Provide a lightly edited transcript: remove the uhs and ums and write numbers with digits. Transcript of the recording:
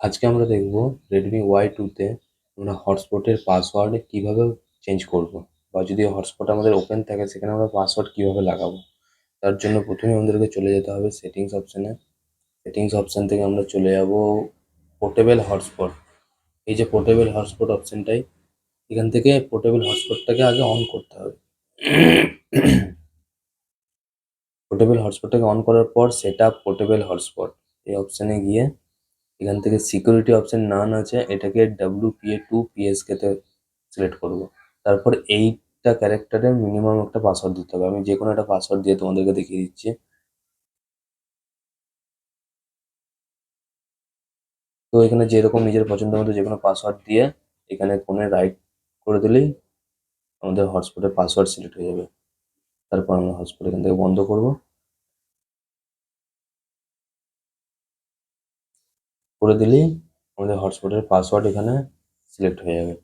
আজকে আমরা দেখব রেডমি Y2 তে আমরা হটস্পটের পাসওয়ার্ড কিভাবে চেঞ্জ করব, বা যদি হটস্পট আমাদের ওপেন থাকে সেখানে আমরা পাসওয়ার্ড কিভাবে লাগাবো। তার জন্য প্রথমে আমাদেরকে চলে যেতে হবে সেটিংস অপশানে। সেটিংস অপশান থেকে আমরা চলে যাব পোর্টেবল হটস্পট। এই যে পোর্টেবল হটস্পট অপশানটাই, এখান থেকে পোর্টেবল হটস্পটটাকে আগে অন করতে হবে। পোর্টেবল হটস্পটটাকে অন করার পর সেট আপ পোর্টেবল হটস্পট এই অপশানে গিয়ে এখান থেকে সিকিউরিটি অপশন নান আছে, এটাকে WPA2 PSK তে সিলেক্ট করব। তারপর এইটা ক্যারেক্টারের মিনিমাম একটা পাসওয়ার্ড দিতে হবে। আমি যে কোনো একটা পাসওয়ার্ড দিয়ে তোমাদেরকে দেখিয়ে দিচ্ছি। তো এখানে যেরকম নিজের পছন্দ মতো যে কোনো পাসওয়ার্ড দিয়ে এখানে ফোনে রাইট করে দিলেই আমাদের হটস্পটের পাসওয়ার্ড সিলেক্ট হয়ে যাবে। তারপর আমরা হটস্পট এখান থেকে বন্ধ করব। করে দিলেই আমাদের হটস্পটের পাসওয়ার্ড এখানে সিলেক্ট হয়ে যাবে।